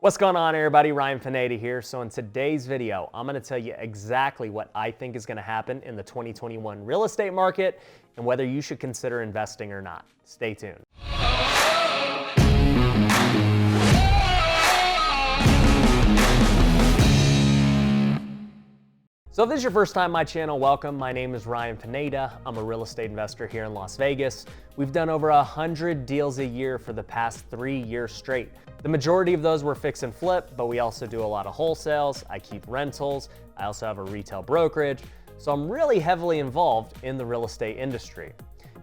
What's going on, everybody? Ryan Pineda here. So in today's video, I'm going to tell you exactly what I think is going to happen in the 2021 real estate market and whether you should consider investing or not. Stay tuned. So if this is your first time on my channel, welcome. My name is Ryan Pineda. I'm a real estate investor here in Las Vegas. We've done over 100 deals a year for the past 3 years straight. The majority of those were fix and flip, but we also do a lot of wholesales. I keep rentals. I also have a retail brokerage. So I'm really heavily involved in the real estate industry.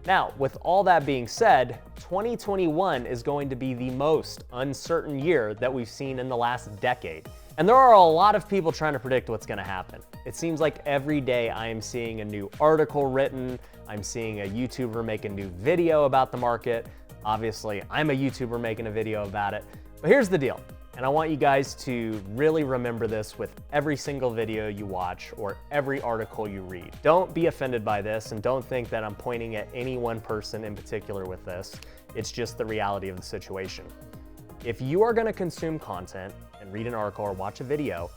Now, with all that being said, 2021 is going to be the most uncertain year that we've seen in the last decade. And there are a lot of people trying to predict what's going to happen. It seems like every day I am seeing a new article written. I'm seeing a YouTuber make a new video about the market. Obviously, I'm a YouTuber making a video about it. But here's the deal. And I want you guys to really remember this with every single video you watch or every article you read. Don't be offended by this and don't think that I'm pointing at any one person in particular with this. It's just the reality of the situation. If you are going to consume content and read an article or watch a video,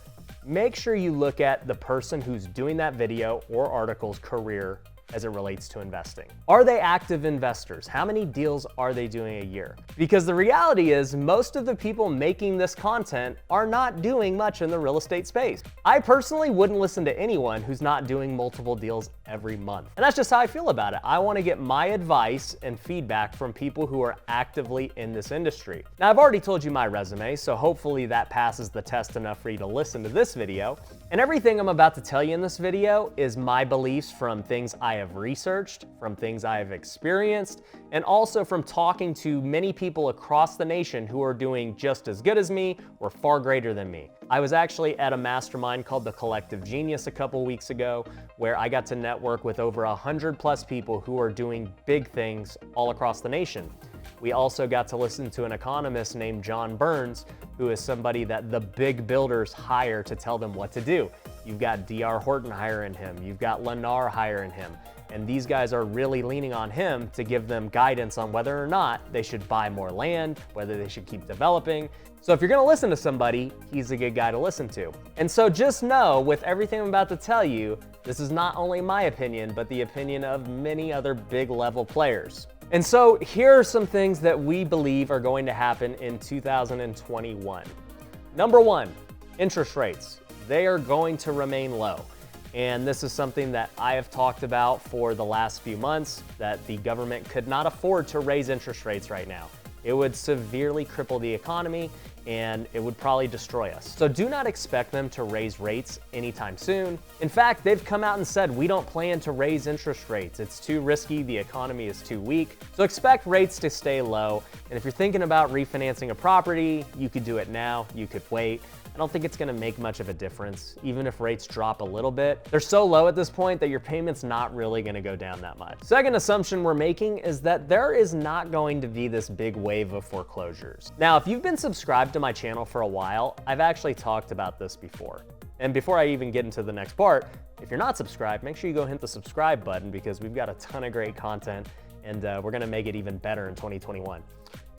make sure you look at the person who's doing that video or article's career as it relates to investing. Are they active investors? How many deals are they doing a year? Because the reality is most of the people making this content are not doing much in the real estate space. I personally wouldn't listen to anyone who's not doing multiple deals every month. And that's just how I feel about it. I want to get my advice and feedback from people who are actively in this industry. Now, I've already told you my resume, so hopefully that passes the test enough for you to listen to this video. And everything I'm about to tell you in this video is my beliefs from things I have researched, from things I have experienced, and also from talking to many people across the nation who are doing just as good as me or far greater than me. I was actually at a mastermind called the Collective Genius a couple weeks ago, where I got to network with over 100+ people who are doing big things all across the nation. We also got to listen to an economist named John Burns, who is somebody that the big builders hire to tell them what to do. You've got D.R. Horton hiring him. You've got Lennar hiring him. And these guys are really leaning on him to give them guidance on whether or not they should buy more land, whether they should keep developing. So if you're gonna listen to somebody, he's a good guy to listen to. And so just know, with everything I'm about to tell you, this is not only my opinion, but the opinion of many other big level players. And so here are some things that we believe are going to happen in 2021. Number one, interest rates. They are going to remain low. And this is something that I have talked about for the last few months, that the government could not afford to raise interest rates right now. It would severely cripple the economy and it would probably destroy us. So do not expect them to raise rates anytime soon. In fact, they've come out and said, we don't plan to raise interest rates. It's too risky, the economy is too weak. So expect rates to stay low. And if you're thinking about refinancing a property, you could do it now, you could wait. I don't think it's gonna make much of a difference, even if rates drop a little bit. They're so low at this point that your payment's not really gonna go down that much. Second assumption we're making is that there is not going to be this big wave of foreclosures. Now, if you've been subscribed to my channel for a while, I've actually talked about this before. And before I even get into the next part, if you're not subscribed, make sure you go hit the subscribe button because we've got a ton of great content and we're gonna make it even better in 2021.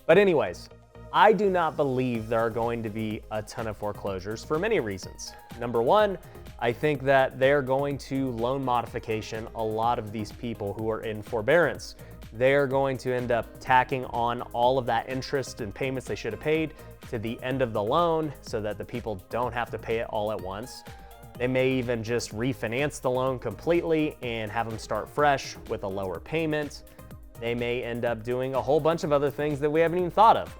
But anyways, I do not believe there are going to be a ton of foreclosures for many reasons. Number one, I think that they're going to loan modification a lot of these people who are in forbearance. They're going to end up tacking on all of that interest and payments they should have paid to the end of the loan so that the people don't have to pay it all at once. They may even just refinance the loan completely and have them start fresh with a lower payment. They may end up doing a whole bunch of other things that we haven't even thought of.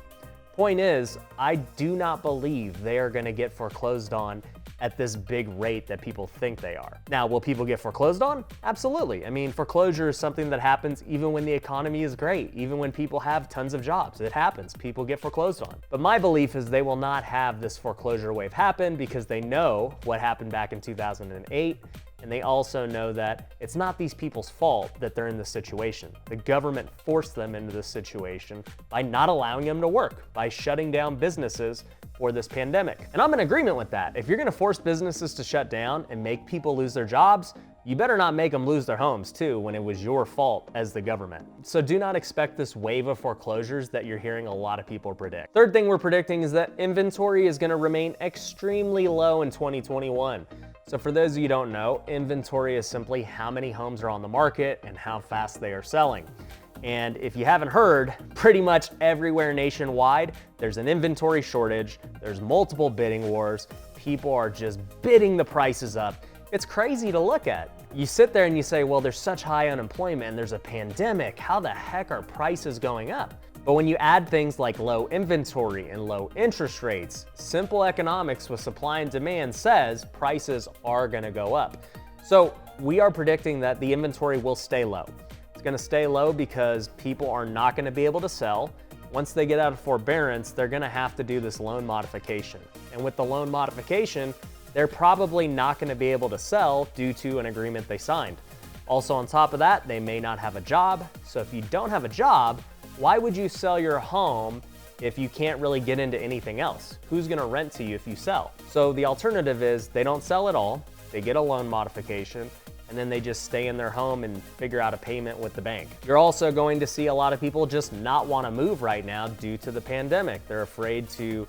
Point is, I do not believe they are going to get foreclosed on at this big rate that people think they are. Now, will people get foreclosed on? Absolutely. I mean, foreclosure is something that happens even when the economy is great, even when people have tons of jobs. It happens. People get foreclosed on. But my belief is they will not have this foreclosure wave happen because they know what happened back in 2008. And they also know that it's not these people's fault that they're in this situation. The government forced them into this situation by not allowing them to work, by shutting down businesses for this pandemic. And I'm in agreement with that. If you're gonna force businesses to shut down and make people lose their jobs, you better not make them lose their homes too when it was your fault as the government. So do not expect this wave of foreclosures that you're hearing a lot of people predict. Third thing we're predicting is that inventory is going to remain extremely low in 2021. So for those of you who don't know, inventory is simply how many homes are on the market and how fast they are selling. And if you haven't heard, pretty much everywhere nationwide, there's an inventory shortage, there's multiple bidding wars, people are just bidding the prices up. It's crazy to look at. You sit there and you say, well, there's such high unemployment and there's a pandemic. How the heck are prices going up? But when you add things like low inventory and low interest rates, simple economics with supply and demand says prices are gonna go up. So we are predicting that the inventory will stay low. It's gonna stay low because people are not gonna be able to sell. Once they get out of forbearance, they're gonna have to do this loan modification. And with the loan modification, they're probably not going to be able to sell due to an agreement they signed. Also on top of that, they may not have a job. So if you don't have a job, why would you sell your home if you can't really get into anything else? Who's going to rent to you if you sell? So the alternative is they don't sell at all, they get a loan modification, and then they just stay in their home and figure out a payment with the bank. You're also going to see a lot of people just not want to move right now due to the pandemic. They're afraid to,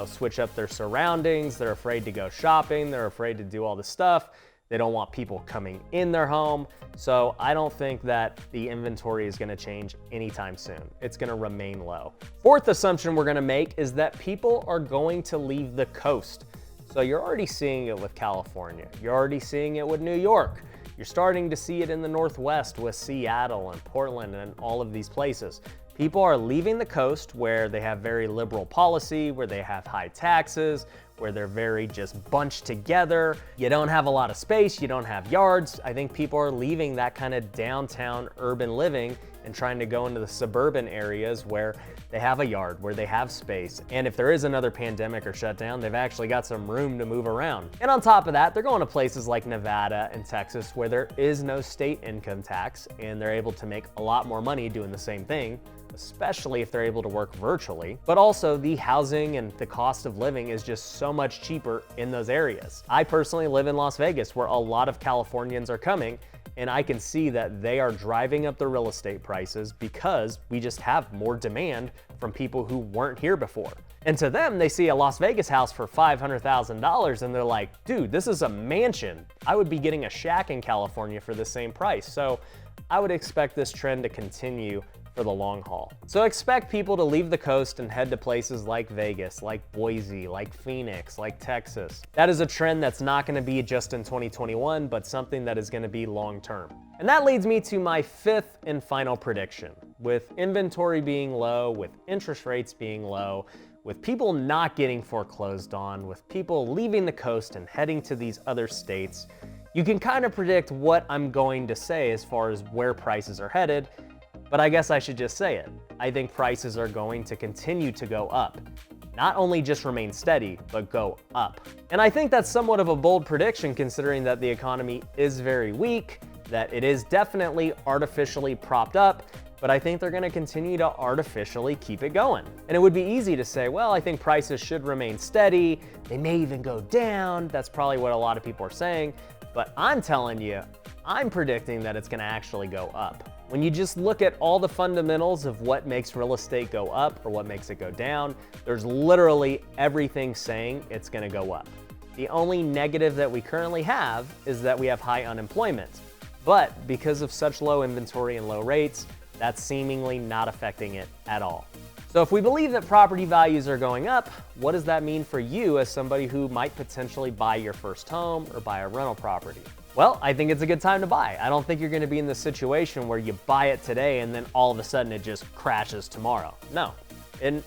switch up their surroundings. They're afraid to go shopping. They're afraid to do all this stuff. They don't want people coming in their home. So I don't think that the inventory is going to change anytime soon. It's going to remain low. Fourth assumption we're going to make is that people are going to leave the coast. So you're already seeing it with California. You're already seeing it with New York. You're starting to see it in the Northwest with Seattle and Portland and all of these places. People are leaving the coast where they have very liberal policy, where they have high taxes, where they're very just bunched together. You don't have a lot of space, you don't have yards. I think people are leaving that kind of downtown urban living and trying to go into the suburban areas where they have a yard, where they have space. And if there is another pandemic or shutdown, they've actually got some room to move around. And on top of that, they're going to places like Nevada and Texas where there is no state income tax and they're able to make a lot more money doing the same thing, especially if they're able to work virtually. But also the housing and the cost of living is just so much cheaper in those areas. I personally live in Las Vegas where a lot of Californians are coming, and I can see that they are driving up the real estate prices because we just have more demand from people who weren't here before. And to them, they see a Las Vegas house for $500,000 and they're like, dude, this is a mansion. I would be getting a shack in California for the same price. So I would expect this trend to continue for the long haul. So expect people to leave the coast and head to places like Vegas, like Boise, like Phoenix, like Texas. That is a trend that's not gonna be just in 2021, but something that is gonna be long-term. And that leads me to my fifth and final prediction. With inventory being low, with interest rates being low, with people not getting foreclosed on, with people leaving the coast and heading to these other states, you can kind of predict what I'm going to say as far as where prices are headed. But I guess I should just say it. I think prices are going to continue to go up. Not only just remain steady, but go up. And I think that's somewhat of a bold prediction considering that the economy is very weak, that it is definitely artificially propped up, but I think they're gonna continue to artificially keep it going. And it would be easy to say, well, I think prices should remain steady, they may even go down. That's probably what a lot of people are saying, but I'm telling you, I'm predicting that it's gonna actually go up. When you just look at all the fundamentals of what makes real estate go up or what makes it go down, there's literally everything saying it's gonna go up. The only negative that we currently have is that we have high unemployment. But because of such low inventory and low rates, that's seemingly not affecting it at all. So if we believe that property values are going up, what does that mean for you as somebody who might potentially buy your first home or buy a rental property? Well, I think it's a good time to buy. I don't think you're gonna be in the situation where you buy it today and then all of a sudden it just crashes tomorrow. No. And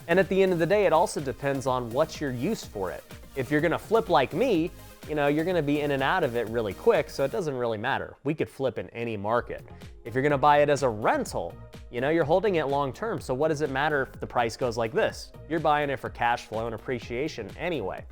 at the end of the day, it also depends on what's your use for it. If you're gonna flip like me, you're gonna be in and out of it really quick, so it doesn't really matter. We could flip in any market. If you're gonna buy it as a rental, you're holding it long term, so what does it matter if the price goes like this? You're buying it for cash flow and appreciation anyway.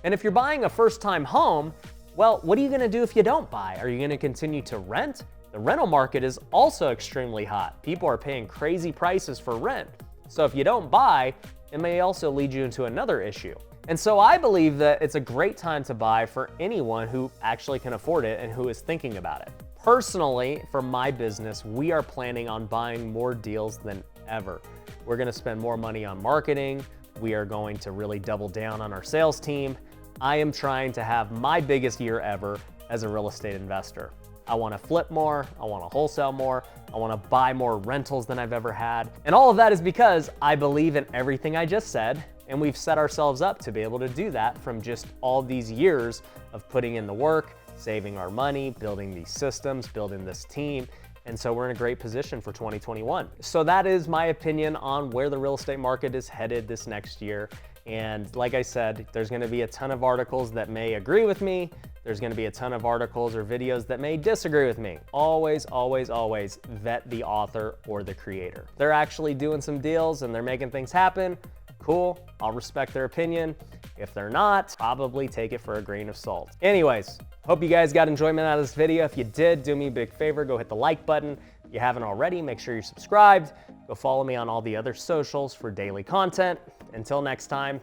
And if you're buying a first-time home, well, what are you gonna do if you don't buy? Are you gonna continue to rent? The rental market is also extremely hot. People are paying crazy prices for rent. So if you don't buy, it may also lead you into another issue. And so I believe that it's a great time to buy for anyone who actually can afford it and who is thinking about it. Personally, for my business, we are planning on buying more deals than ever. We're gonna spend more money on marketing. We are going to really double down on our sales team. I am trying to have my biggest year ever as a real estate investor. I wanna flip more, I wanna wholesale more, I wanna buy more rentals than I've ever had. And all of that is because I believe in everything I just said, and we've set ourselves up to be able to do that from just all these years of putting in the work, saving our money, building these systems, building this team. And so we're in a great position for 2021. So that is my opinion on where the real estate market is headed this next year. And like I said, there's gonna be a ton of articles that may agree with me. There's gonna be a ton of articles or videos that may disagree with me. Always, always, always vet the author or the creator. They're actually doing some deals and they're making things happen. Cool, I'll respect their opinion. If they're not, probably take it for a grain of salt. Anyways, hope you guys got enjoyment out of this video. If you did, do me a big favor, go hit the like button. If you haven't already, make sure you're subscribed. Go follow me on all the other socials for daily content. Until next time,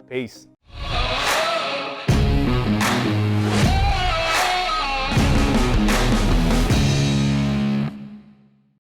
peace.